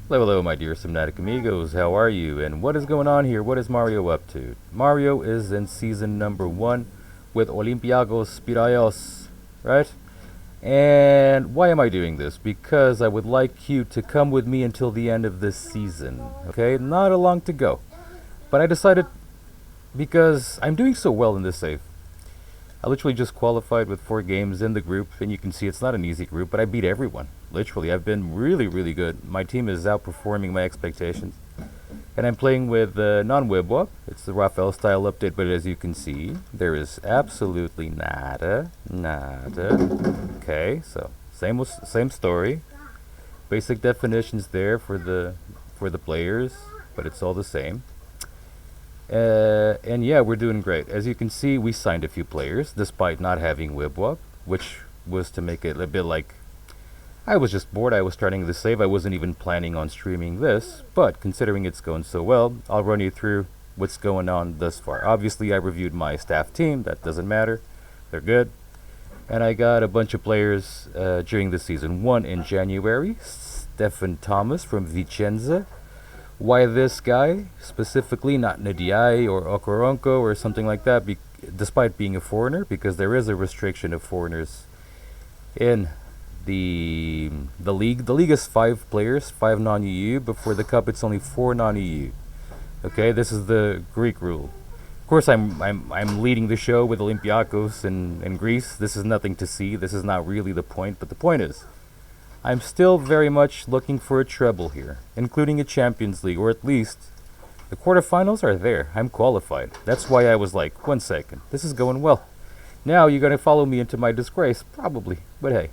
Hello, hello, my dear Subnatic amigos. How are you? And what is going on here? What is Mario up to? Mario is in season number 1 with Olympiakos Piraeus, right? And why am I doing this? Because I would like you to come with me until the end of this season, okay? Not a long to go. But I decided because I'm doing so well in this save. I literally just qualified with 4 games in the group, and you can see it's not an easy group, but I beat everyone. Literally, I've been really, really good. My team is outperforming my expectations. And I'm playing with non-Webwap. It's the Raphael style update, but as you can see, there is absolutely nada. Okay, so same story. Basic definitions there for the players, but it's all the same. And yeah, we're doing great. As you can see, we signed a few players despite not having Webwap, which was to make it a bit like I was just bored. I was starting the save. I wasn't even planning on streaming this, but considering it's going so well, I'll run you through what's going on thus far. Obviously, I reviewed my staff team. That doesn't matter. They're good. And I got a bunch of players during the season. One in January, Stefan Thomas from Vicenza. Why this guy specifically, not Ndiaye or Okoronkwo or something like that, despite being a foreigner, because there is a restriction of foreigners in the league. The league is 5 players, 5 non-EU, but for the cup it's only 4 non-EU. Okay, this is the Greek rule. Of course, I'm leading the show with Olympiakos in Greece. This is nothing to see. This is not really the point, but the point is, I'm still very much looking for a treble here, including a Champions League, or at least the quarterfinals are there. I'm qualified. That's why I was like, 1 second, this is going well. Now you're going to follow me into my disgrace, probably, but hey.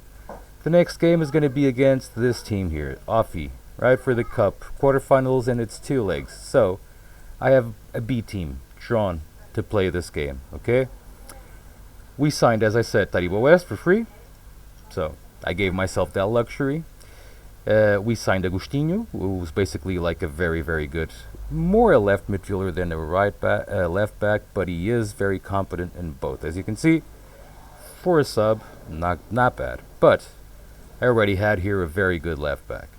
The next game is going to be against this team here, Offi, right, for the cup, quarterfinals, and it's 2 legs. So, I have a B team drawn to play this game, okay? We signed, as I said, Taribo West for free, so I gave myself that luxury. We signed Agostinho, who's basically like a very, very good, more a left midfielder than a left back, but he is very competent in both. As you can see, for a sub, not bad, but I already had here a very good left back.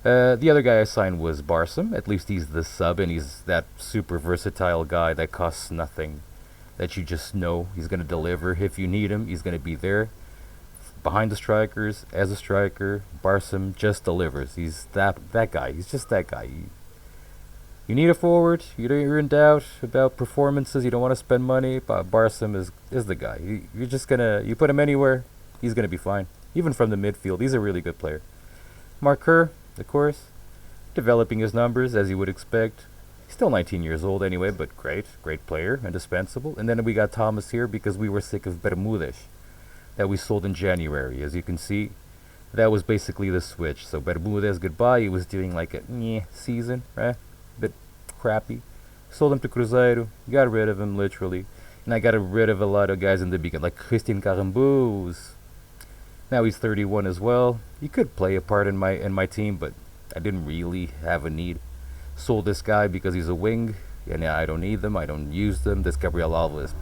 The other guy I signed was Barsam. At least he's the sub, and he's that super versatile guy that costs nothing, that you just know he's going to deliver. If you need him, he's going to be there. Behind the strikers, as a striker, Barsam just delivers. He's that guy. He's just that guy. You need a forward. You're in doubt about performances. You don't want to spend money. But Barsam is the guy. You're just gonna put him anywhere, he's gonna be fine. Even from the midfield, he's a really good player. Marker, of course, developing his numbers as you would expect. He's still 19 years old anyway, but great player, indispensable. And then we got Thomas here because we were sick of Bermudez that we sold in January. As you can see, that was basically the switch. So Bermudez, goodbye. He was doing like a season, right? Bit crappy. Sold him to Cruzeiro. Got rid of him, literally. And I got rid of a lot of guys in the beginning, like Christian Carambous. Now he's 31 as well. He could play a part in my team, but I didn't really have a need. Sold this guy because he's a wing, and yeah, I don't need them. I don't use them. This Gabriel Alves,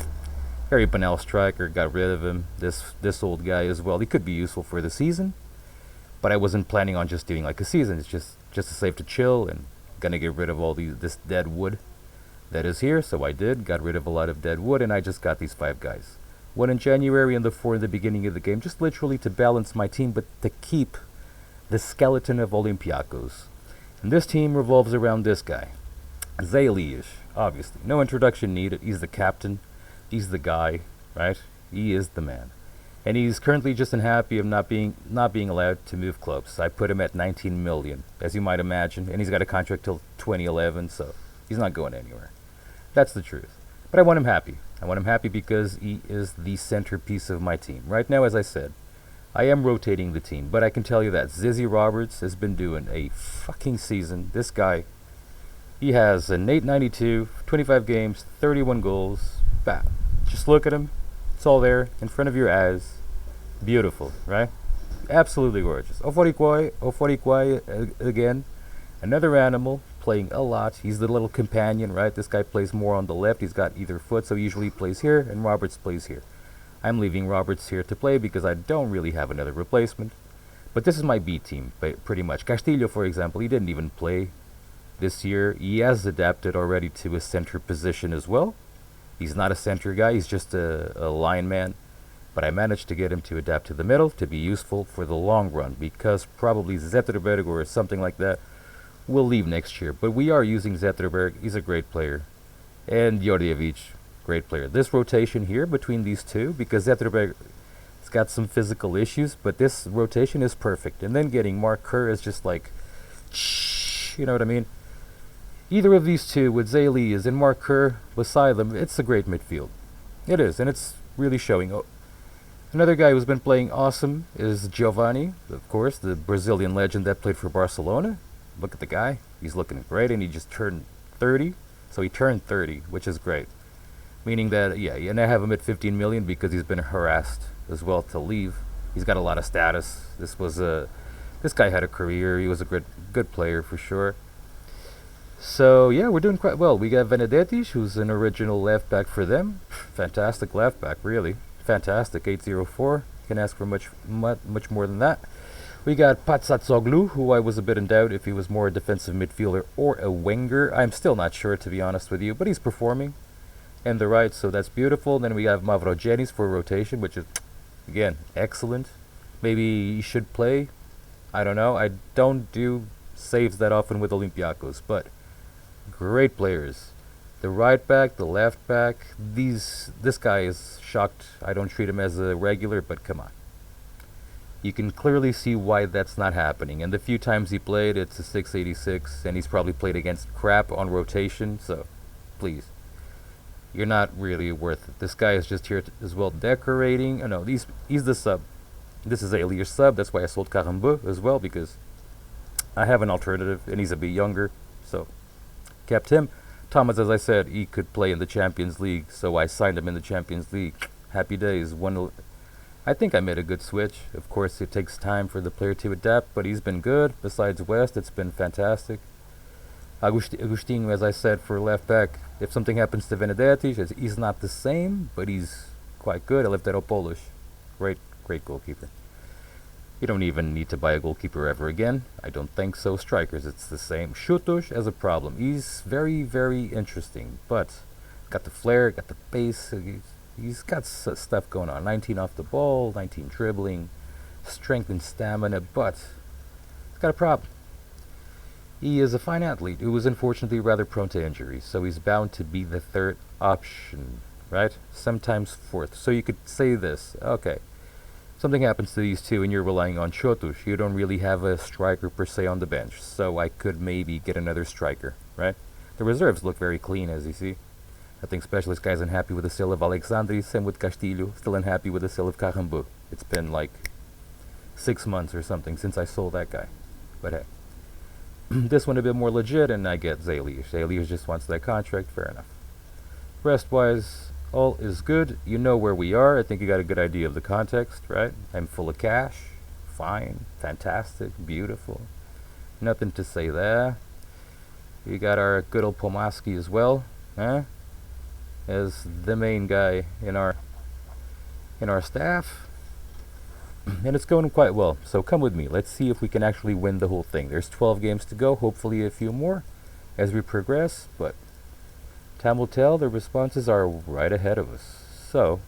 very banal striker. Got rid of him. This old guy as well. He could be useful for the season, but I wasn't planning on just doing like a season. It's just a save to chill, and gonna get rid of all this dead wood that is here. So I did. Got rid of a lot of dead wood, and I just got these 5 guys. 1 in January and the 4 in the beginning of the game, just literally to balance my team, but to keep the skeleton of Olympiakos. And this team revolves around this guy, Zish, obviously. No introduction needed. He's the captain. He's the guy, right? He is the man. And he's currently just unhappy of not being allowed to move clubs. I put him at 19 million, as you might imagine, and he's got a contract till 2011, so he's not going anywhere. That's the truth. But I want him happy. I want him happy because he is the centerpiece of my team. Right now, as I said, I am rotating the team, but I can tell you that Zizzy Roberts has been doing a fucking season. This guy, he has an 892, 25 games, 31 goals. Bah. Just look at him. It's all there in front of your eyes. Beautiful, right? Absolutely gorgeous. Oforikwe again. Another animal, playing a lot. He's the little companion, right? This guy plays more on the left. He's got either foot, so he usually plays here, and Roberts plays here. I'm leaving Roberts here to play because I don't really have another replacement. But this is my B team, pretty much. Castillo, for example, he didn't even play this year. He has adapted already to a center position as well. He's not a center guy, he's just a lineman. But I managed to get him to adapt to the middle to be useful for the long run, because probably Zetterberg or something like that will leave next year. But we are using Zetterberg. He's a great player. And Jorjevic, great player. This rotation here between these two, because Zetterberg has got some physical issues, but this rotation is perfect. And then getting Mark Kerr is just like, you know what I mean? Either of these two, with Zaylias and Mark Kerr beside them, it's a great midfield. It is, and it's really showing. Oh, another guy who's been playing awesome is Giovanni, of course, the Brazilian legend that played for Barcelona. Look at the guy. He's looking great, and he just turned 30. So he turned 30, which is great. Meaning that, yeah, and I have him at 15 million because he's been harassed as well to leave. He's got a lot of status. This guy had a career. He was a good player for sure. So, yeah, we're doing quite well. We got Venedetti, who's an original left back for them. Fantastic left back, really. Fantastic, 804. Can ask for much more than that. We got Patsatsoglu, who I was a bit in doubt if he was more a defensive midfielder or a winger. I'm still not sure, to be honest with you, but he's performing. And the right, so that's beautiful. Then we have Mavrogenis for rotation, which is, again, excellent. Maybe he should play. I don't know. I don't do saves that often with Olympiakos, but great players. The right back, the left back, this guy is shocked. I don't treat him as a regular, but come on. You can clearly see why that's not happening. And the few times he played, it's a 686, and he's probably played against crap on rotation, so please. You're not really worth it. This guy is just here as well decorating. Oh no, he's the sub. This is Ali's sub, that's why I sold Karambeu as well, because I have an alternative, and he's a bit younger, so kept him. Thomas, as I said, he could play in the Champions League, so I signed him in the Champions League. Happy days. I think I made a good switch. Of course, it takes time for the player to adapt, but he's been good. Besides West, it's been fantastic. Agustinho, as I said, for left back. If something happens to Venedetti, he's not the same, but he's quite good. I left that Polish. Great goalkeeper. You don't even need to buy a goalkeeper ever again. I don't think so. Strikers, it's the same. Shutush has a problem. He's very, very interesting, but got the flair, got the pace. He's got stuff going on. 19 off the ball, 19 dribbling, strength and stamina, but he's got a problem. He is a fine athlete who was unfortunately rather prone to injuries, so he's bound to be the third option, right? Sometimes fourth. So you could say this, okay, something happens to these two and you're relying on Chotush. You don't really have a striker per se on the bench, so I could maybe get another striker, right? The reserves look very clean, as you see. I think specialist guys unhappy with the sale of Alexandri, same with Castillo, still unhappy with the sale of Karambeu. It's been like 6 months or something since I sold that guy. But hey, this one a bit more legit, and I get Zaylias. Zaylias just wants that contract, fair enough. Rest-wise, all is good. You know where we are. I think you got a good idea of the context, right? I'm full of cash. Fine. Fantastic. Beautiful. Nothing to say there. We got our good old Pomaski as well, as the main guy in our staff. And it's going quite well. So come with me. Let's see if we can actually win the whole thing. There's 12 games to go. Hopefully a few more as we progress, but time will tell. The responses are right ahead of us. So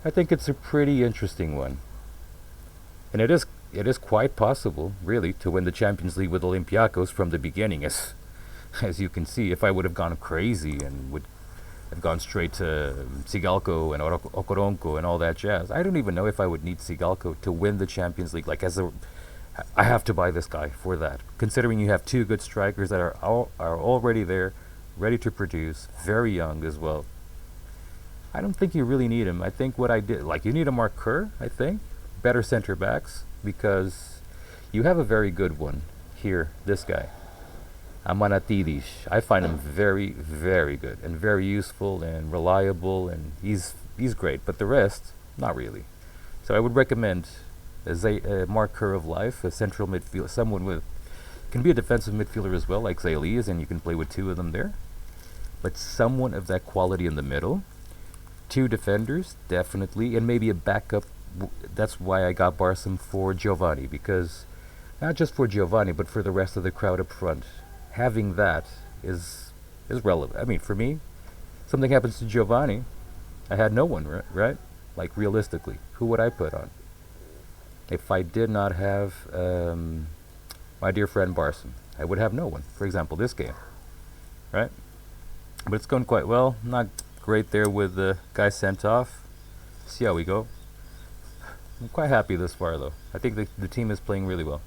I think it's a pretty interesting one. And it is quite possible, really, to win the Champions League with Olympiakos from the beginning. As you can see, if I would have gone crazy and would have gone straight to Sigalko and Okoronko and all that jazz, I don't even know if I would need Sigalko to win the Champions League. I have to buy this guy for that. Considering you have two good strikers that are already there, ready to produce, very young as well. I don't think you really need him. I think what I did, you need a Mark Kerr, I think. Better center backs, because you have a very good one here, this guy. Amanatidis. I find him very, very good and very useful and reliable, and he's great. But the rest, not really. So I would recommend a Mark Kerr of life, a central midfielder, someone with can be a defensive midfielder as well, like Zaylias, and you can play with two of them there. But someone of that quality in the middle, two defenders definitely, and maybe a backup That's why I got Barsum for Giovanni, because not just for Giovanni, but for the rest of the crowd up front. Having that is is relevant. I mean, for me, something happens to Giovanni, I had no one, right? Like realistically, who would I put on if I did not have my dear friend Barsum? I would have no one. For example, this game, right? But it's going quite well. Not great there with the guy sent off. See how we go. I'm quite happy this far, though. I think the team is playing really well.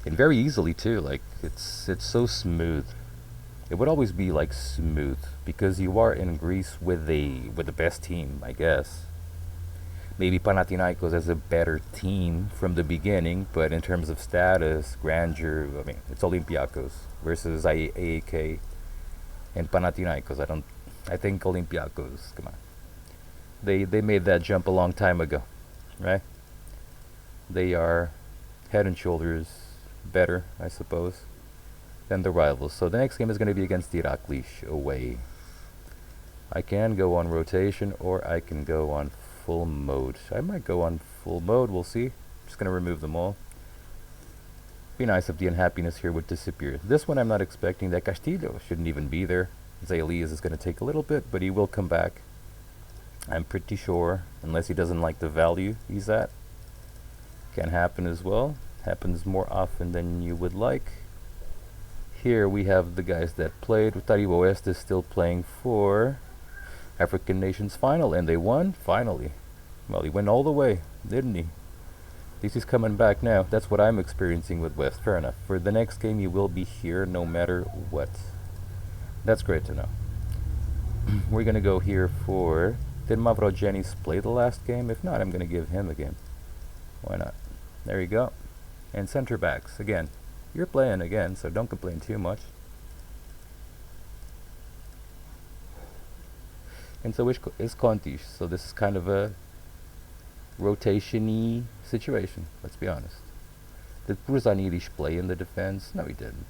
And very easily too. Like it's so smooth. It would always be like smooth because you are in Greece with the best team, I guess. Maybe Panathinaikos has a better team from the beginning, but in terms of status, grandeur, I mean, it's Olympiakos versus AAK and Panathinaikos. I think Olympiakos. Come on, they made that jump a long time ago, right? They are head and shoulders better, I suppose, than the rivals. So the next game is going to be against Iraklis away. I can go on rotation or I can go on full mode. I might go on full mode, we'll see. Just going to remove them all. Be nice if the unhappiness here would disappear. This one I'm not expecting. That Castillo shouldn't even be there. Zaylias is going to take a little bit, but he will come back. I'm pretty sure, unless he doesn't like the value he's at. Can happen as well. Happens more often than you would like. Here we have the guys that played. Taribo West is still playing for African Nations Final, and they won, finally. Well, he went all the way, didn't he? At least he's coming back now. That's what I'm experiencing with West. Fair enough. For the next game, he will be here no matter what. That's great to know. We're going to go here for... Did Mavrogenis play the last game? If not, I'm going to give him a game. Why not? There you go. And center backs. Again, you're playing again, so don't complain too much. And so is Contis. So this is kind of a rotation-y situation, let's be honest. Did Pruzanidis play in the defense? No, he didn't.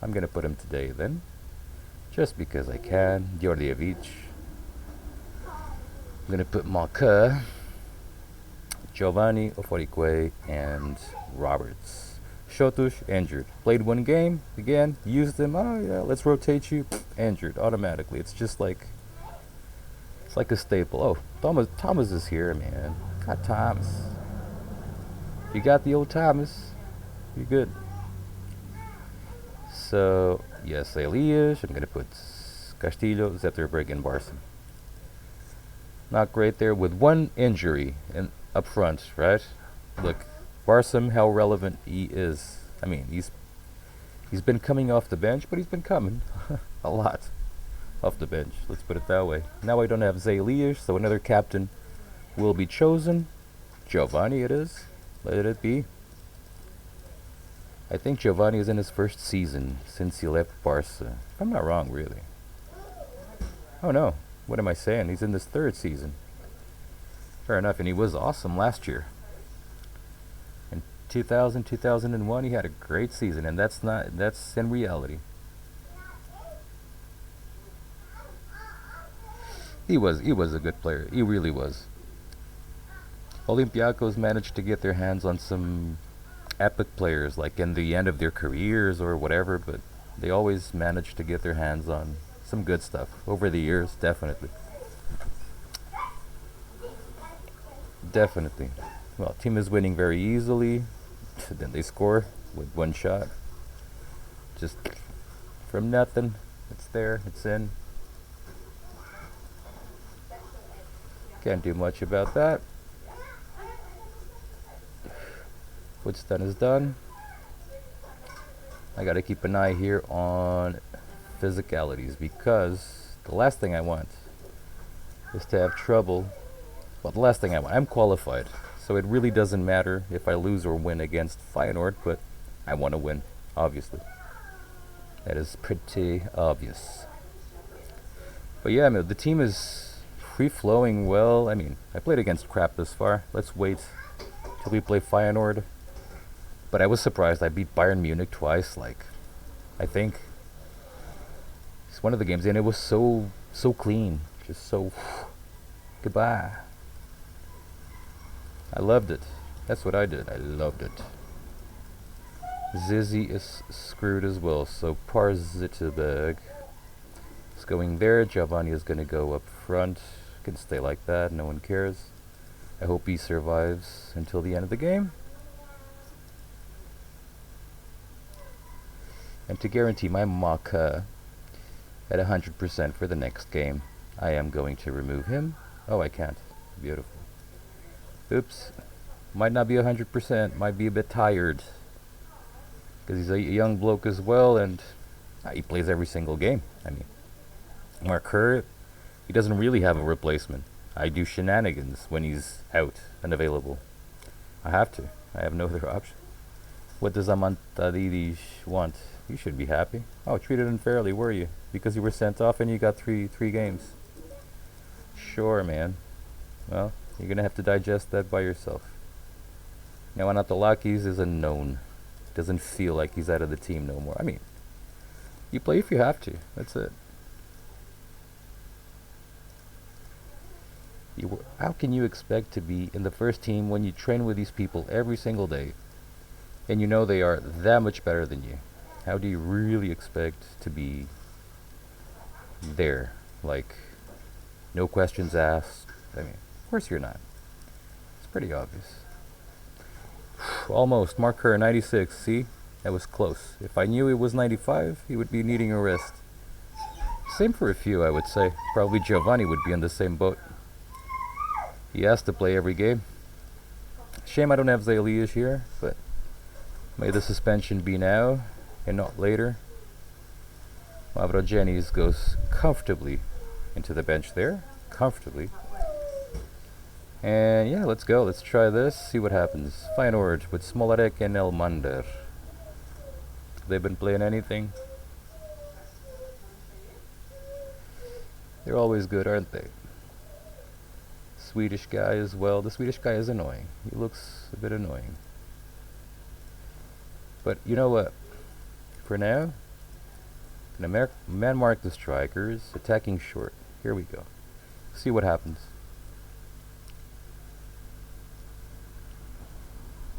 I'm going to put him today then. Just because I can. Djordjevic. I'm going to put Malka, Giovanni, Oforikwe, and Roberts. Shotush, injured. Played one game, again, used him. Oh yeah, let's rotate you. Injured, automatically. It's just like... It's like a staple. Oh, Thomas is here, man. Got Thomas. You got the old Thomas. You're good. So, yes, Elias. I'm going to put Castillo, Zetterberg, and Barsum. Not great there with one injury up front, right? Look, Barsum, how relevant he is. I mean, he's been coming off the bench, but he's been coming a lot off the bench. Let's put it that way. Now I don't have Zaylias, so another captain will be chosen. Giovanni it is. Let it be. I think Giovanni is in his first season since he left Barca. If I'm not wrong, really. Oh no. What am I saying? He's in his third season. Fair enough, and he was awesome last year. In 2000, 2001, he had a great season, and that's in reality. He was a good player. He really was. Olympiakos managed to get their hands on some epic players, like in the end of their careers or whatever, but they always managed to get their hands on some good stuff over the years, definitely. Definitely. Well, team is winning very easily. Then they score with one shot. Just from nothing. It's there, it's in. Can't do much about that. What's done is done. I gotta keep an eye here on physicalities, because the last thing I want is to have trouble. Well, the last thing I want, I'm qualified, so it really doesn't matter if I lose or win against Feyenoord, but I want to win, obviously. That is pretty obvious. But yeah, I mean, the team is free-flowing well. I mean, I played against crap this far. Let's wait till we play Feyenoord. But I was surprised I beat Bayern Munich twice, like, I think. It's one of the games, and it was so clean, just so goodbye. I loved it. That's what I did. I loved it. Zizzy is screwed as well, so Parzitterberg is going there. Giovanni is going to go up front. Can stay like that. No one cares. I hope he survives until the end of the game. And to guarantee my Maka at 100% for the next game, I am going to remove him. Oh, I can't. Beautiful. Oops. Might not be 100%. Might be a bit tired. Because he's a young bloke as well, and he plays every single game. I mean, Marker, he doesn't really have a replacement. I do shenanigans when he's out and available. I have to. I have no other option. What does Amantadidis want? You should be happy. Oh, treated unfairly, were you? Because you were sent off and you got three games. Sure, man. Well, you're gonna have to digest that by yourself. Now, Anatolakis is a known. Doesn't feel like he's out of the team no more. I mean, you play if you have to. That's it. How can you expect to be in the first team when you train with these people every single day and you know they are that much better than you? How do you really expect to be there? Like, no questions asked? I mean, of course you're not. It's pretty obvious. Almost. Marker 96. See? That was close. If I knew it was 95, he would be needing a rest. Same for a few, I would say. Probably Giovanni would be in the same boat. He has to play every game. Shame I don't have Zalias here, but may the suspension be now and not later. Mavrogenis goes comfortably into the bench there. Comfortably. And yeah, let's go. Let's try this. See what happens. Feyenoord with Smolarek and Elmander. They've been playing anything. They're always good, aren't they? Swedish guy as well. The Swedish guy is annoying. He looks a bit annoying. But you know what? For now, man mark the strikers, attacking short. Here we go. See what happens.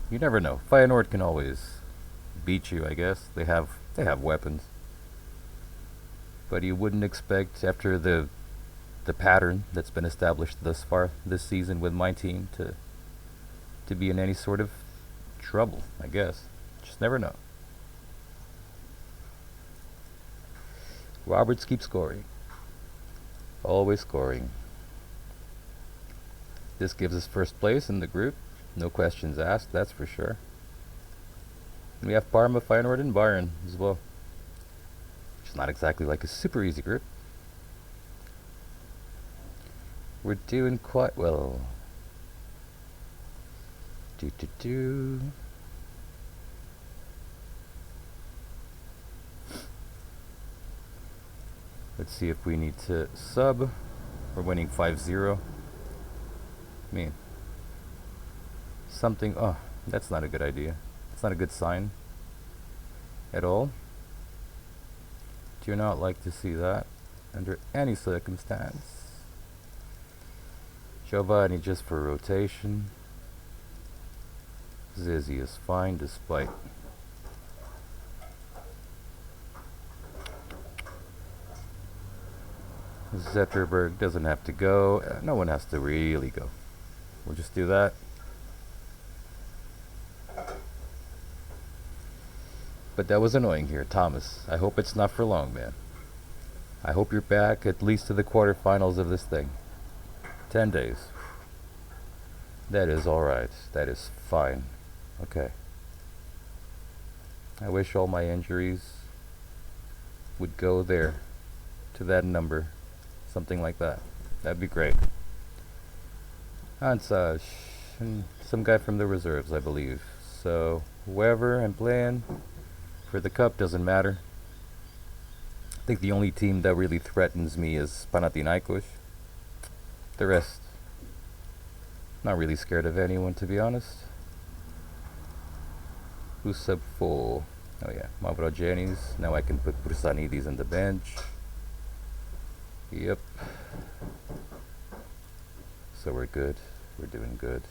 You never know. Feyenoord can always beat you, I guess. They have weapons. But you wouldn't expect, after the pattern that's been established thus far this season with my team, to be in any sort of trouble, I guess. Just never know. Roberts keeps scoring. Always scoring. This gives us first place in the group. No questions asked, that's for sure. And we have Parma, Feyenoord, and Bayern as well. Which is not exactly like a super easy group. We're doing quite well. Let's see if we need to sub. We're winning 5-0. I mean, something. Oh, that's not a good idea. It's not a good sign at all. Do not like to see that under any circumstance. Giovanni just for rotation. Zizzy is fine despite. Zetterberg doesn't have to go. No one has to really go. We'll just do that. But that was annoying here, Thomas. I hope it's not for long, man. I hope you're back at least to the quarterfinals of this thing. 10 days. That is alright. That is fine. Okay. I wish all my injuries would go there. To that number. Something like that. That'd be great. Ansaj. And some guy from the reserves, I believe. So, whoever I'm playing for the cup doesn't matter. I think the only team that really threatens me is Panathinaikos. The rest, not really scared of anyone, to be honest. Who's sub 4? Oh yeah, Mavrogenis. Now I can put Pursanidis on the bench. Yep. So we're good. We're doing good.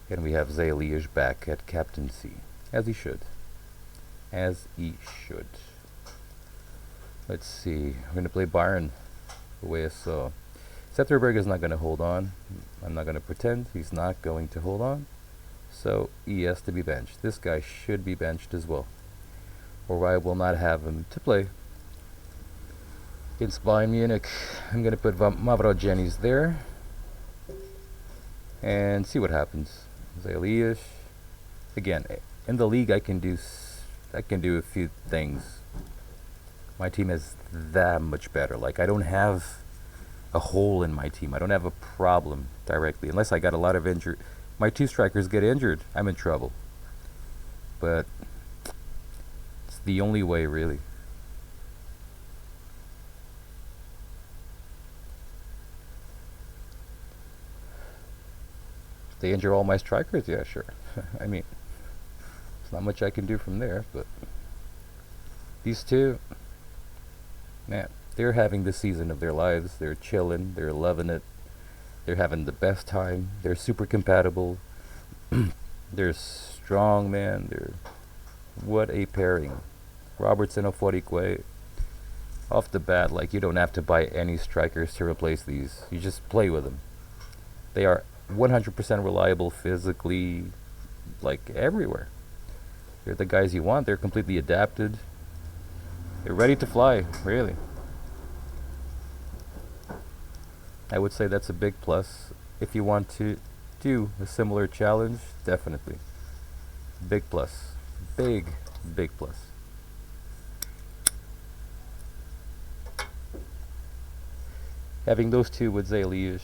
And we have Zalish back at captaincy. As he should. As he should. Let's see. We're going to play Bayern. The way I saw. Zetterberg is not going to hold on. I'm not going to pretend he's not going to hold on. So he has to be benched. This guy should be benched as well, or I will not have him to play. Against Bayern Munich, I'm going to put Mavro Jennings there and see what happens. Zalish. Again, in the league I can do a few things. My team is that much better. Like, I don't have a hole in my team. I don't have a problem directly, unless I got a lot of injury. My two strikers get injured, I'm in trouble. But it's the only way, really. If they injure all my strikers, yeah, sure. I mean, there's not much I can do from there, but these two, man, they're having the season of their lives. They're chilling, they're loving it. They're having the best time. They're super compatible. They're strong, man. What a pairing. Robertson of Forikwe. Off the bat, like, you don't have to buy any strikers to replace these. You just play with them. They are 100% reliable physically, like, everywhere. They're the guys you want. They're completely adapted. They're ready to fly, really. I would say that's a big plus. If you want to do a similar challenge, definitely. Big plus. Big plus. Having those two with Zalish,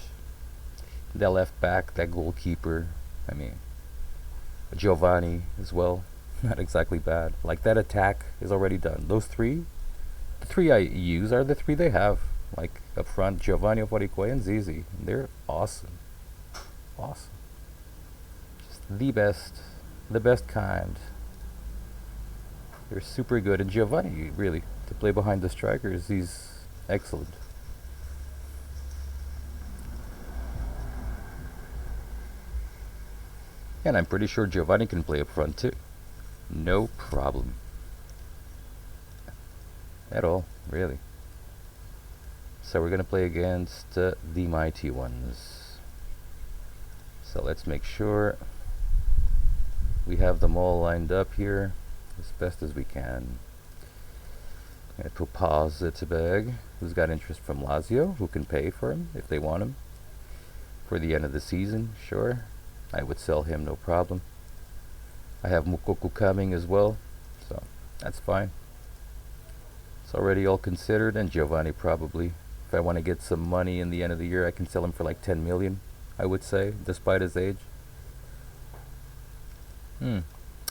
that left back, that goalkeeper, I mean, Giovanni as well, not exactly bad. Like, that attack is already done. Those three, the three I use are the three they have. Like, up front, Giovanni Oporikwe and Zizi. They're awesome. Awesome. Just the best kind. They're super good. And Giovanni, really, to play behind the strikers, he's excellent. And I'm pretty sure Giovanni can play up front too. No problem. At all, really. So we're going to play against the mighty ones. So let's make sure we have them all lined up here as best as we can. I'm going to put Zetterberg, who's got interest from Lazio, who can pay for him if they want him for the end of the season. Sure, I would sell him, no problem. I have Mukoku coming as well, so that's fine. It's already all considered, and Giovanni probably. If I want to get some money in the end of the year, I can sell him for like 10 million, I would say, despite his age. I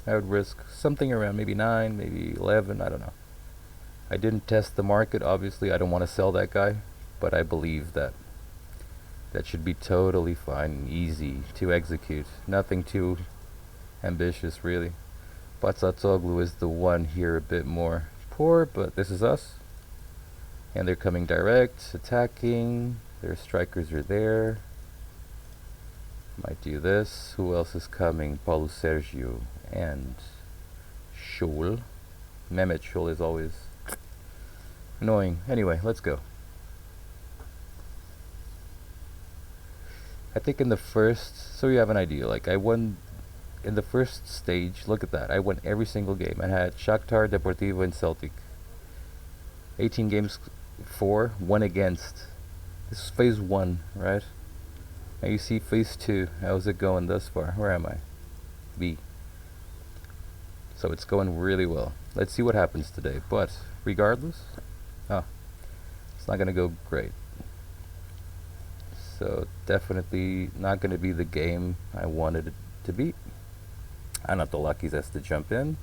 would risk something around maybe 9, maybe 11, I don't know. I didn't test the market, obviously. I don't want to sell that guy, but I believe that should be totally fine and easy to execute. Nothing too ambitious, really. Patsatoglu is the one here a bit more poor, but this is us. And they're coming direct, attacking. Their strikers are there. Might do this. Who else is coming? Paulo Sergio and Scholl. Mehmet Scholl is always annoying. Anyway, let's go. I think in the first, so you have an idea, like, I won in the first stage. Look at that. I won every single game. I had Shakhtar, Deportivo, and Celtic. 18 games for, 1 against. This is phase 1, right? Now you see phase 2. How's it going thus far? Where am I? B. So it's going really well. Let's see what happens today. But regardless, it's not going to go great. So definitely not going to be the game I wanted it to be. Anatolakis has to jump in.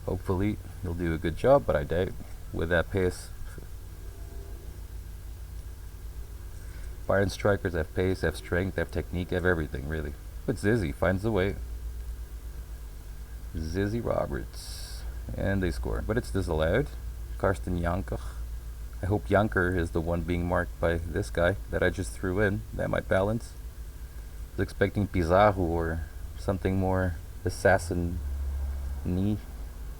Hopefully he'll do a good job, but I doubt with that pace. Bayern strikers have pace, have strength, have technique, have everything, really. But Zizzy finds the way. Zizzy Roberts. And they score. But it's disallowed. Karsten Jankach. I hope Janker is the one being marked by this guy that I just threw in. That might balance. I was expecting Pizarro or something more assassin-y.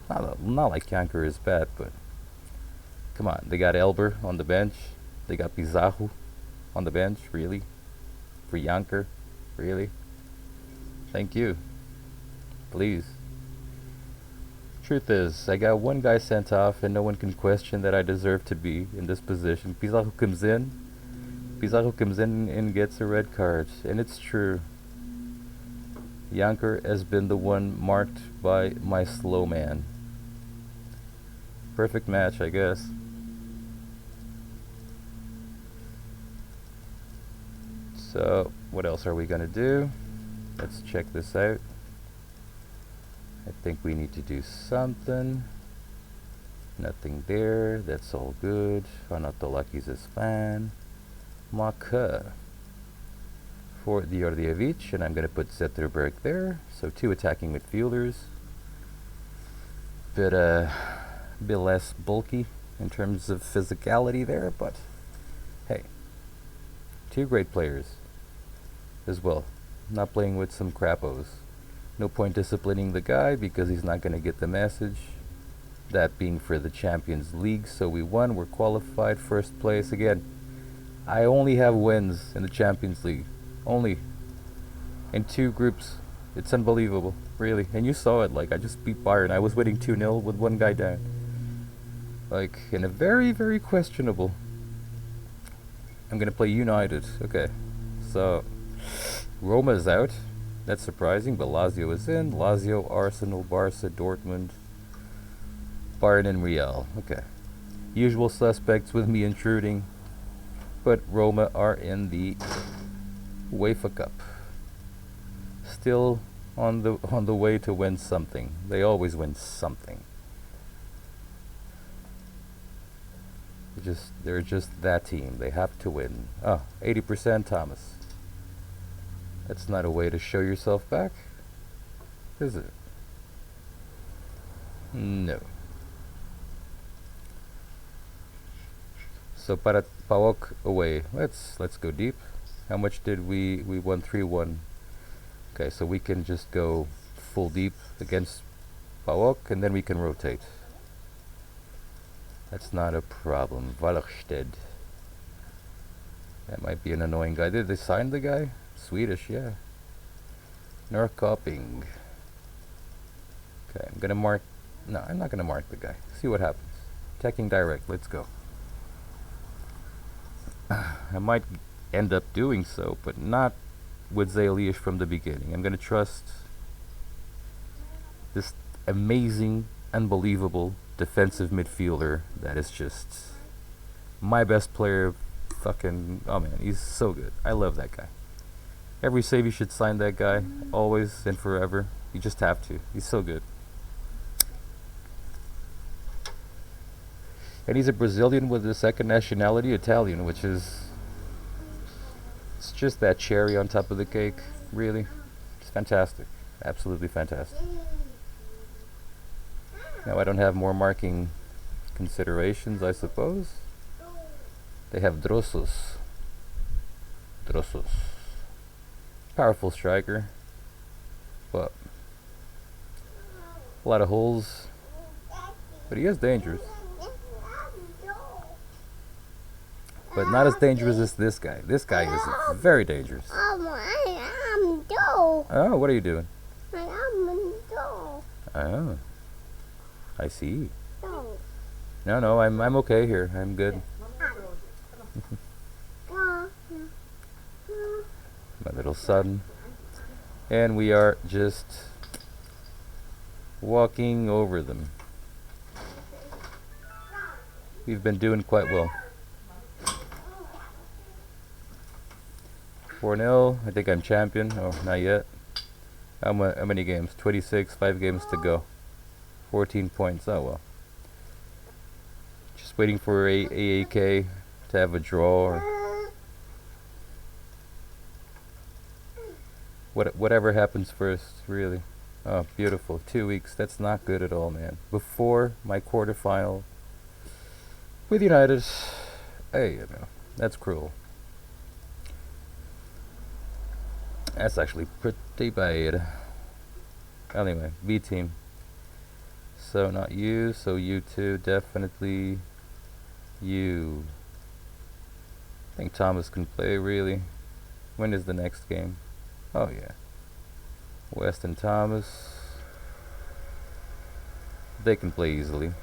Not like Janker is bad, but come on. They got Elber on the bench. They got Pizarro on the bench. Really? For Janker? Really? Thank you. Please. Truth is, I got one guy sent off and no one can question that I deserve to be in this position. Pizarro comes in. Pizarro comes in and gets a red card. And it's true. Janker has been the one marked by my slow man. Perfect match, I guess. So, what else are we gonna do? Let's check this out. I think we need to do something. Nothing there. That's all good. Anatolakis is fine. Maka for the Ordjevic, and I'm going to put Zetterberg there. So 2 attacking midfielders. Bit less bulky in terms of physicality there, but hey, 2 great players as well. Not playing with some crappos. No point disciplining the guy because he's not going to get the message. That being for the Champions League, so we won. We're qualified, first place again. I only have wins in the Champions League. Only. In 2 groups. It's unbelievable, really. And you saw it, like, I just beat Bayern. I was winning 2-0 with 1 guy down. Like, in a very, very questionable. I'm going to play United. Okay. So, Roma is out. That's surprising, but Lazio is in. Lazio, Arsenal, Barca, Dortmund, Bayern, and Real. Okay. Usual suspects with me intruding. But Roma are in the UEFA Cup. Still on the way to win something. They always win something. They're just that team. They have to win. 80% Thomas. That's not a way to show yourself back, is it? No. So para PAOK away. Let's go deep. How much did we won 3-1? Okay, so we can just go full deep against PAOK and then we can rotate. That's not a problem. Wallerstedt. That might be an annoying guy. Did they sign the guy? Swedish, yeah. Norrköping. Okay, I'm gonna mark. No, I'm not gonna mark the guy. See what happens. Attacking direct. Let's go. I might end up doing so, but not with Zalish from the beginning. I'm gonna trust this amazing, unbelievable defensive midfielder that is just my best player. Fucking, oh man, he's so good. I love that guy. Every save you should sign that guy, always and forever. You just have to. He's so good. And he's a Brazilian with the second nationality, Italian, which is... It's just that cherry on top of the cake, really. It's fantastic. Absolutely fantastic. Now I don't have more marking considerations, I suppose. They have Drossos. Powerful striker, but a lot of holes, but he is dangerous, but not as dangerous as this guy. This guy is very dangerous. Oh, what are you doing? Oh, I see. No, I'm okay here. I'm good. My little son, and we are just walking over them. We've been doing quite well. 4-0. I think I'm champion. Oh, not yet. How many games? 26. 5 games to go. 14 points. Oh well. Just waiting for AAK to have a draw or whatever happens first, really. Oh, beautiful. 2 weeks. That's not good at all, man. Before my quarterfinal With United, hey, that's cruel. That's actually pretty bad. Anyway, B team. So not you, so you two, definitely you. I think Thomas can play, really. When is the next game? Oh yeah. West and Thomas. They can play easily.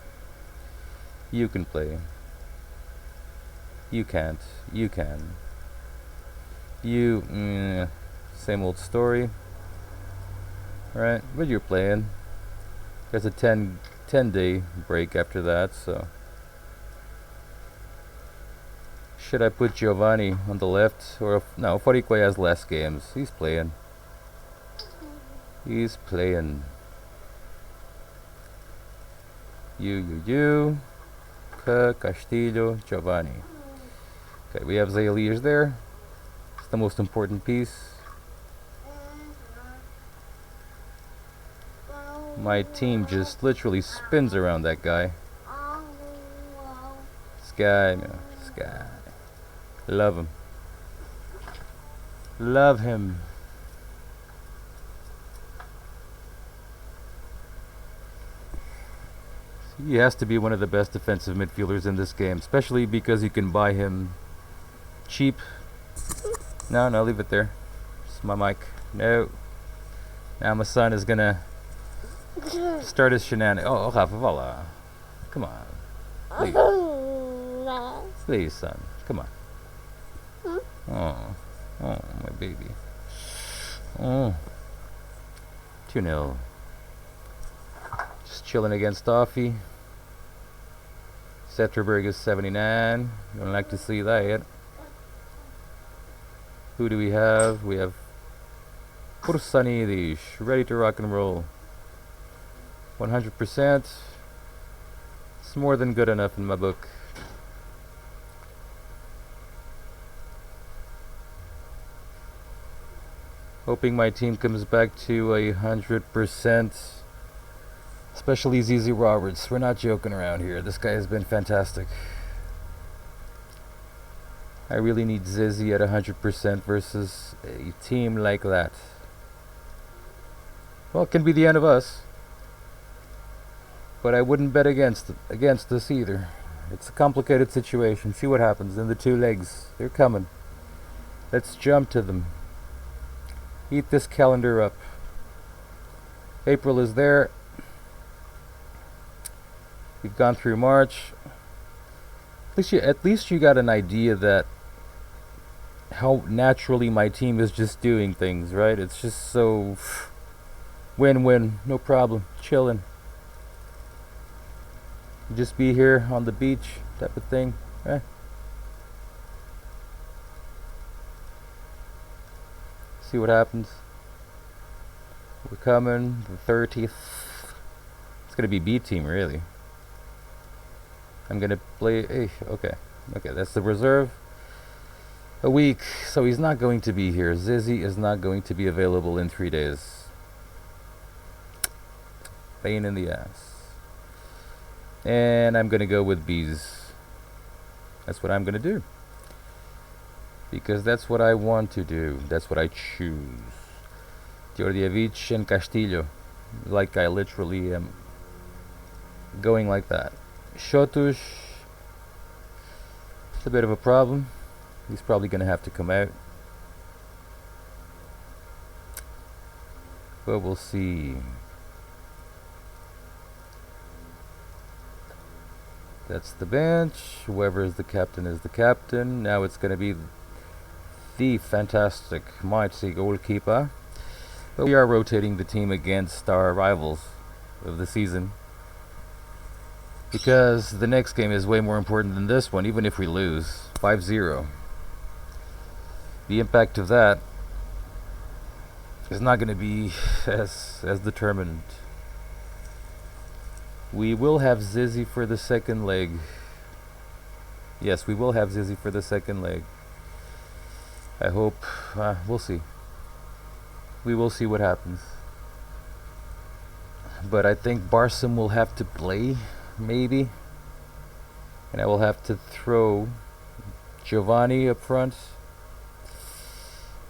You can play. You can't. You can. You, same old story. Right, but you're playing. There's a 10-day break after that, so. Should I put Giovanni on the left? Or, no, Forique has less games. He's playing. He's playing. You. Castillo, Giovanni. Okay, we have Zayaliers there. It's the most important piece. My team just literally spins around that guy. This guy, man. This guy. Love him. Love him. He has to be one of the best defensive midfielders in this game, especially because you can buy him cheap. No, leave it there. It's my mic. No. Now my son is gonna start his shenanigans. Oh, Rafa, voila. Come on. Please. Please, son. Come on. Oh, my baby. Oh. 2-0. Just chilling against Offie. Zetterberg is 79. Don't like to see that. Who do we have? We have Pursanidish, ready to rock and roll. 100%. It's more than good enough in my book. Hoping my team comes back to 100%. Especially ZZ Roberts. We're not joking around here. This guy has been fantastic. I really need Zizzy at 100% versus a team like that. Well, it can be the end of us. But I wouldn't bet against us either. It's a complicated situation. See what happens in the 2 legs. They're coming. Let's jump to them. Eat this calendar up. April is there. We've gone through March. At least you got an idea that how naturally my team is just doing things, right? It's just so win-win, no problem, chilling. Just be here on the beach type of thing. See what happens. We're coming the 30th. It's gonna be B team, really. I'm gonna play. Okay, that's the reserve. A week, so he's not going to be here. Zizzy is not going to be available in 3 days. Pain in the ass. And I'm gonna go with B's. That's what I'm gonna do. Because that's what I want to do. That's what I choose. Djordjevic and Castillo. Like I literally am going like that. Shotush. It's a bit of a problem. He's probably gonna have to come out. But we'll see. That's the bench. Whoever is the captain is the captain. Now it's gonna be the fantastic mighty goalkeeper. But we are rotating the team against our rivals of the season. Because the next game is way more important than this one, even if we lose 5-0. The impact of that is not going to be as determined. We will have Zizzy for the second leg. Yes, we will have Zizzy for the second leg. I hope. We'll see. We will see what happens. But I think Barsom will have to play, maybe. And I will have to throw Giovanni up front.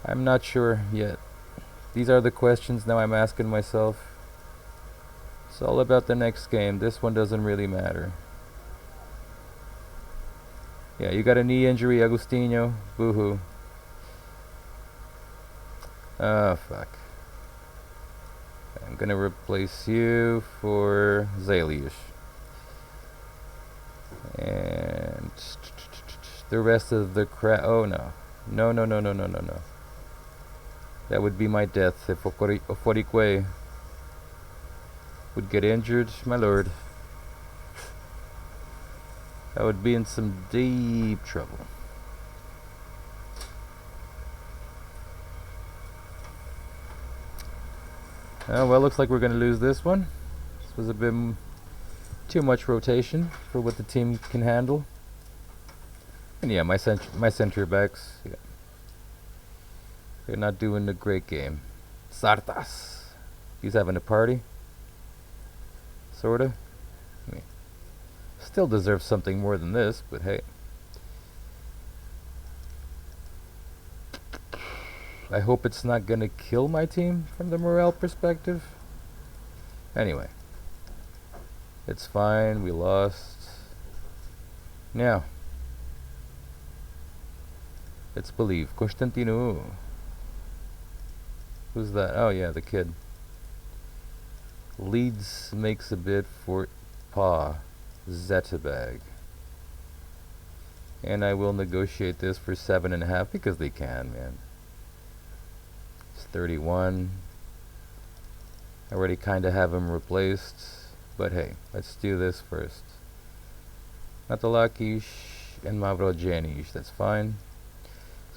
I'm not sure yet. These are the questions now I'm asking myself. It's all about the next game. This one doesn't really matter. Yeah, you got a knee injury, Agustinho. Boo-hoo. Oh, fuck. I'm gonna replace you for Zalish. And the rest of the crap. Oh, no. No, no, no, no, no, no, no. That would be my death if Oforikwe would get injured, my lord. I would be in some deep trouble. Oh, well, looks like we're going to lose this one. This was a bit too much rotation for what the team can handle. And yeah, my center backs, yeah, they're not doing a great game. Sartas, he's having a party. Sorta. I mean, still deserves something more than this, but hey. I hope it's not gonna kill my team from the morale perspective. Anyway, it's fine, we lost. Now, let's believe. Constantino. Who's that? Oh yeah, the kid. Leeds makes a bid for Pa Zetterberg. And I will negotiate this for 7.5 because they can, man. It's 31. I already kind of have him replaced. But hey, let's do this first. Matalakish and Mavrojanish. That's fine.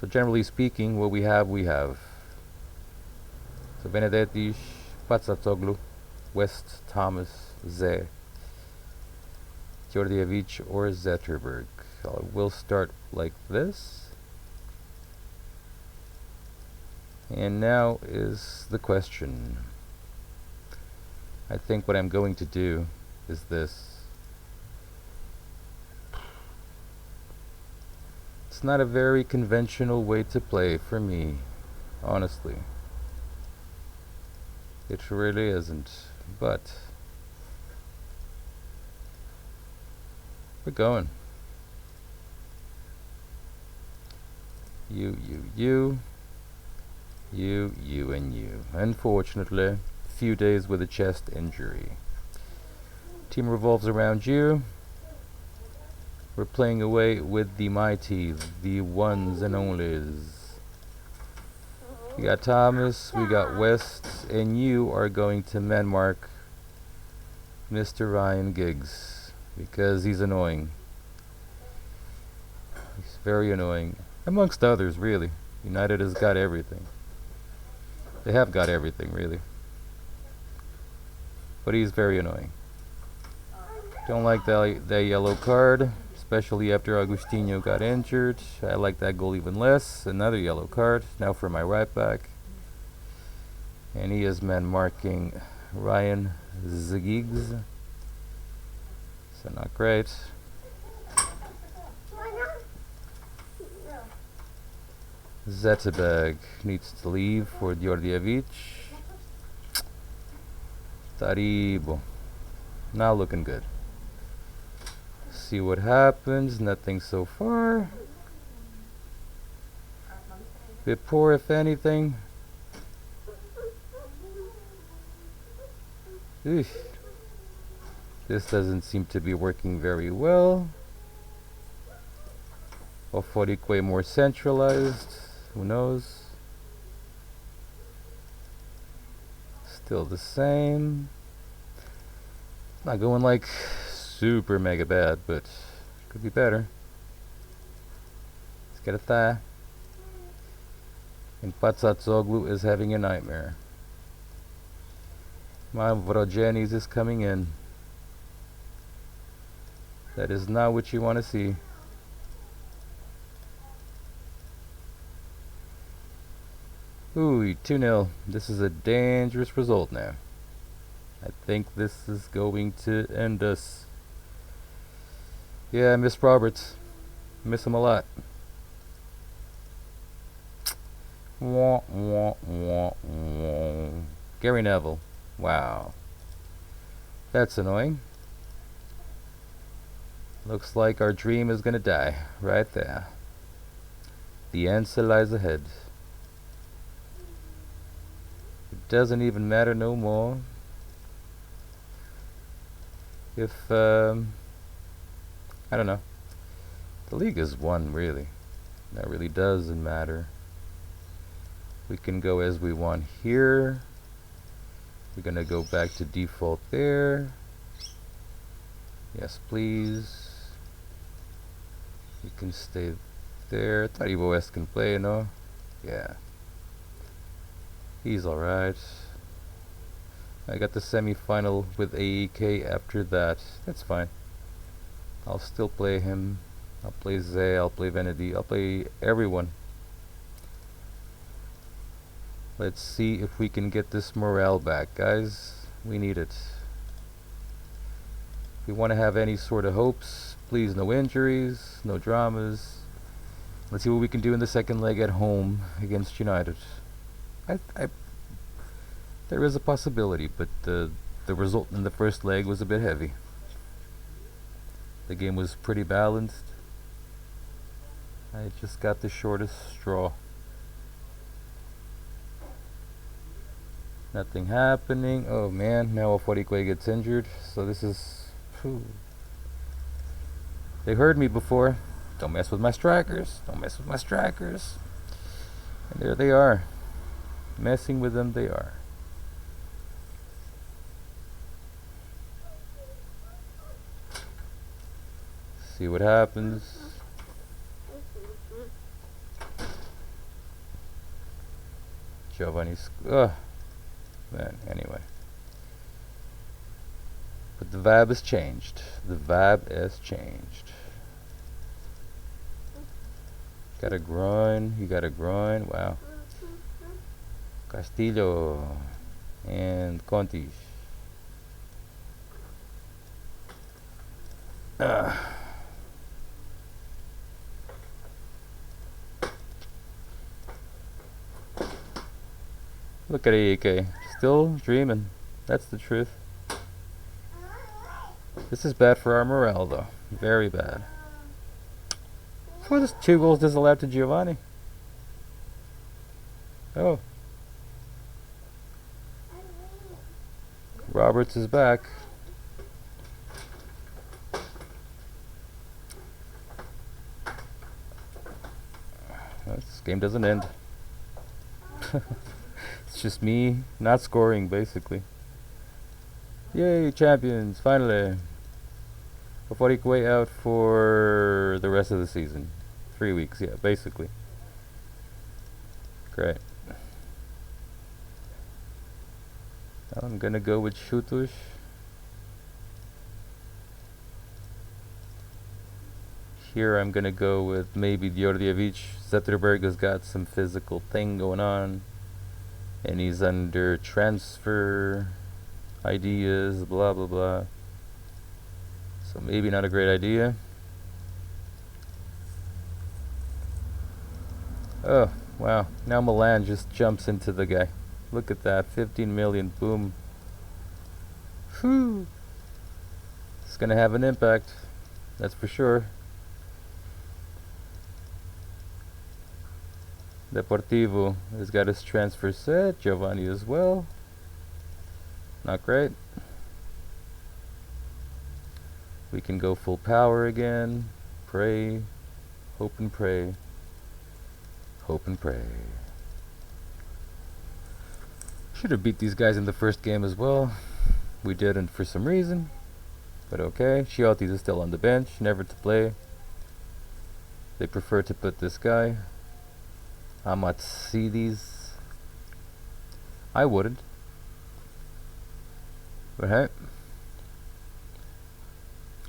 So generally speaking, what we have, we have. So Benedetish, Patsatoglu, West, Thomas, Ze, Georgievich, or Zetterberg. We'll start like this. And now is the question. I think what I'm going to do is this. It's not a very conventional way to play for me, honestly. It really isn't, but we're going. You, and you. Unfortunately, few days with a chest injury. Team revolves around you. We're playing away with the mighty, the ones and onlys. We got Thomas, we got West, and you are going to man mark Mr. Ryan Giggs because he's annoying. He's very annoying, amongst others, really. United has got everything. They have got everything, really. But he's very annoying. Don't like that yellow card, especially after Agustinho got injured. I like that goal even less. Another yellow card, now for my right back. And he is man marking Ryan Giggs. So not great. Zetterberg needs to leave for Georgievich. Taribo. Not looking good. See what happens. Nothing so far. Bit poor, if anything. Eesh. This doesn't seem to be working very well. Oforikwe more centralized. Who knows? Still the same. Not going like super mega bad, but could be better. Let's get a thigh. And Patsatsoglu is having a nightmare. My Vrogenis is coming in. That is not what you want to see. Ooh, 2-0. This is a dangerous result now. I think this is going to end us. Yeah, I miss Roberts. Miss him a lot. Wah, wah, wah, wah. Gary Neville. Wow. That's annoying. Looks like our dream is gonna die right there. The answer lies ahead. It doesn't even matter no more if, I don't know. The league is won, really. That really doesn't matter. We can go as we want here. We're gonna go back to default there. Yes, please. You can stay there. I thought Evo West can play, no? Yeah. He's alright. I got the semi-final with AEK after that. That's fine. I'll still play him. I'll play Zay, I'll play Venedy, I'll play everyone. Let's see if we can get this morale back, guys. We need it. If we want to have any sort of hopes, please no injuries, no dramas. Let's see what we can do in the second leg at home against United. There is a possibility, but the result in the first leg was a bit heavy. The game was pretty balanced. I just got the shortest straw. Nothing happening. Oh man, now Oforikwe gets injured. So this is... Whew. They heard me before. Don't mess with my strikers. Don't mess with my strikers. And there they are. Messing with them they are. See what happens. Giovanni's... Ugh. Man, anyway. But the vibe has changed. The vibe has changed. Got a groin. You got a groin. Wow. Castillo and Conti. Look at AEK. Still dreaming. That's the truth. This is bad for our morale, though. Very bad. What is 2 goals disallowed to Giovanni? Oh. Roberts is back. This game doesn't end. It's just me not scoring, basically. Yay, champions, finally. Oforikwe out for the rest of the season. 3 weeks, yeah, basically. Great. I'm gonna go with Shutush. Here I'm gonna go with maybe Djordjevic. Zetterberg has got some physical thing going on. And he's under transfer ideas, blah blah blah. So maybe not a great idea. Oh, wow. Now Milan just jumps into the guy. Look at that. 15 million. Boom. Whew. It's going to have an impact. That's for sure. Deportivo has got his transfer set. Giovanni as well. Not great. We can go full power again. Pray. Hope and pray. Hope and pray. Should have beat these guys in the first game as well. We didn't for some reason. But okay. Chiotis is still on the bench. Never to play. They prefer to put this guy. Amatsidis. I wouldn't. But hey.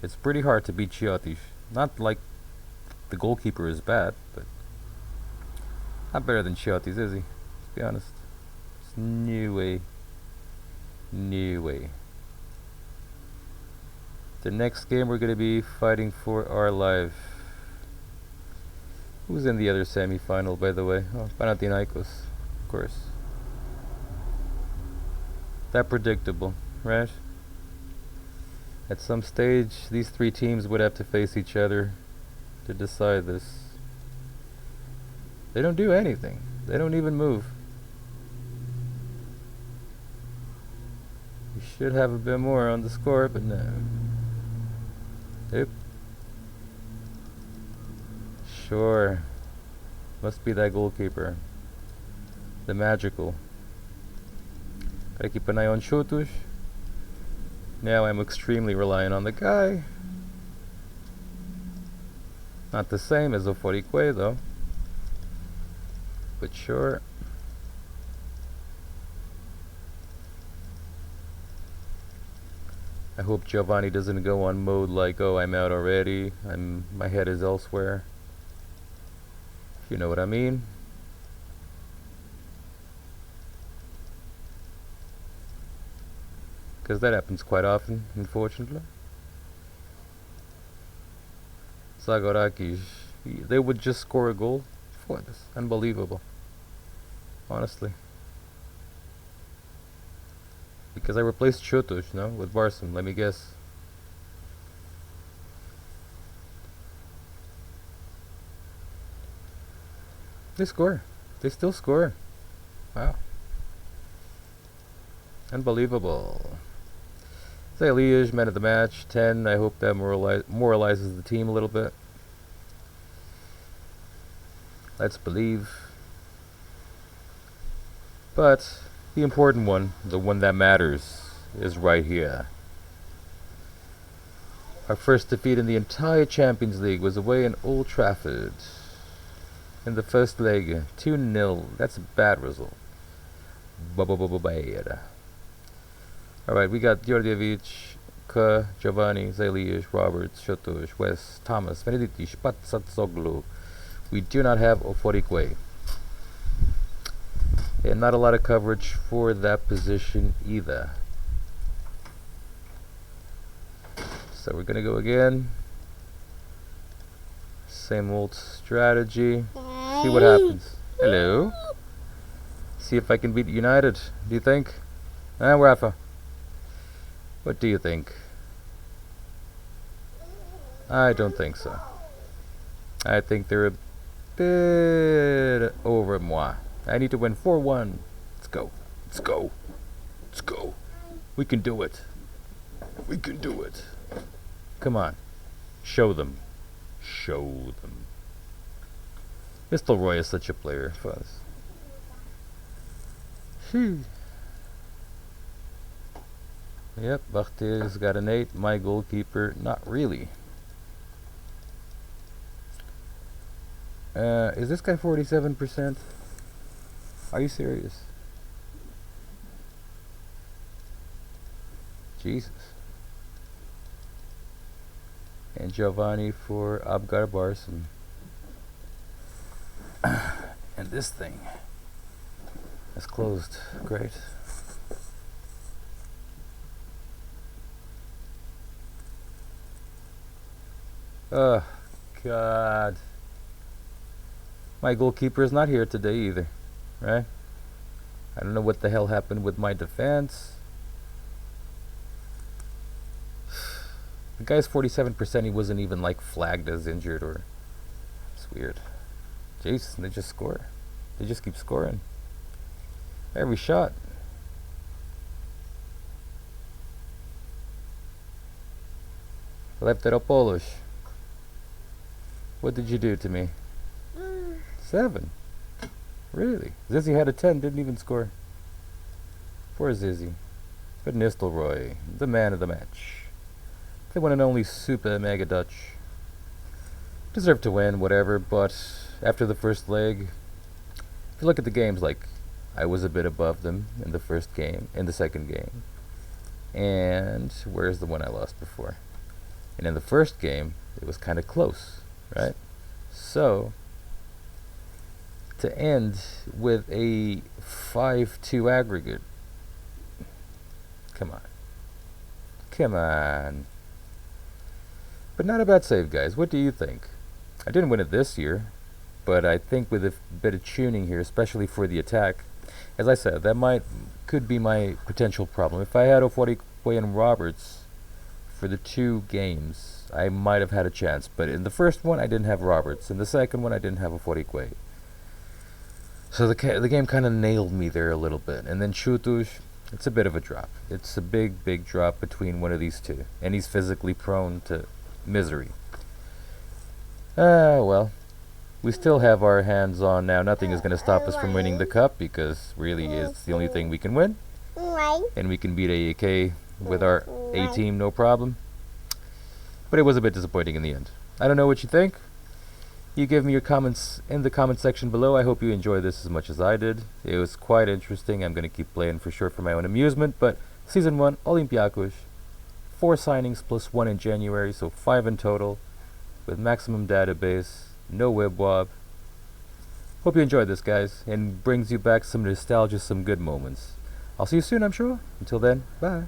It's pretty hard to beat Chiotis. Not like the goalkeeper is bad, but not better than Chiotis, is he? Let's be honest. There's no way. No way. The next game we're going to be fighting for our life. Who's in the other semi-final, by the way? Oh, Panathinaikos, of course. That predictable, right? At some stage, these three teams would have to face each other to decide this. They don't do anything. They don't even move. We should have a bit more on the score, but no. Yep. Sure. Must be that goalkeeper. The magical. Gotta keep an eye on Shotush. Now I'm extremely reliant on the guy. Not the same as Oforikwe though. But sure. I hope Giovanni doesn't go on mode like, oh, I'm out already. My head is elsewhere. If you know what I mean. Because that happens quite often, unfortunately. Zagorakis, they would just score a goal for this. Unbelievable. Honestly. Because I replaced Shotush, no? With Barson, let me guess. They score. They still score. Wow. Unbelievable. Zaliaj, man of the match, 10. I hope that moralizes the team a little bit. Let's believe. But the important one, the one that matters, is right here. Our first defeat in the entire Champions League was away in Old Trafford. In the first leg, 2-0. That's a bad result. Bad. Alright, we got Djordjevic, K, Giovanni, Zaliaj, Roberts, Shotush, West, Thomas, Venedici, Patsatsoglu. We do not have Oforikwe. And not a lot of coverage for that position either. So we're gonna go again. Same old strategy. See what happens. Hello. See if I can beat United. Do you think? Rafa. What do you think? I don't think so. I think they're a bit over moi. I need to win 4-1. Let's go. Let's go. Let's go. We can do it. We can do it. Come on. Show them. Show them. Roy is such a player. Fuzz. Yep, Bakhtir's got an 8. My goalkeeper, not really. Is this guy 47%? Are you serious? Jesus. And Giovanni for Abgar Barson. And this thing is closed. Great. Oh, God. My goalkeeper is not here today either, right? I don't know what the hell happened with my defense. The guy's 47%, he wasn't even like flagged as injured or... It's weird. Jeez, they just score. They just keep scoring. Every shot. Lefteropoulos. What did you do to me? 7. Really? Zizzy had a 10, didn't even score. Poor Zizzy. But Nistelrooy, the man of the match. The one and only Super Mega Dutch. Deserved to win, whatever, but after the first leg, if you look at the games, like, I was a bit above them in the first game, in the second game. And where's the one I lost before? And in the first game, it was kind of close, right? So, to end with a 5-2 aggregate, come on. Come on. But not a bad save, guys. What do you think? I didn't win it this year, but I think with a bit of tuning here, especially for the attack, as I said, that could be my potential problem. If I had Oforikwe and Roberts for the 2 games, I might have had a chance. But in the first one, I didn't have Roberts. In the second one, I didn't have Oforikwe. So the game kind of nailed me there a little bit. And then Chutush, it's a bit of a drop. It's a big, big drop between one of these two. And he's physically prone to misery. Well, we still have our hands on now. Nothing is going to stop us from winning the cup because really it's the only thing we can win. And we can beat AAK with our A team, no problem. But it was a bit disappointing in the end. I don't know what you think. You give me your comments in the comment section below. I hope you enjoyed this as much as I did. It was quite interesting. I'm going to keep playing for sure for my own amusement. But Season 1, Olympiakos. 4 signings plus 1 in January, so 5 in total. With maximum database, no webwob. Hope you enjoyed this, guys, and brings you back some nostalgia, some good moments. I'll see you soon, I'm sure. Until then, bye.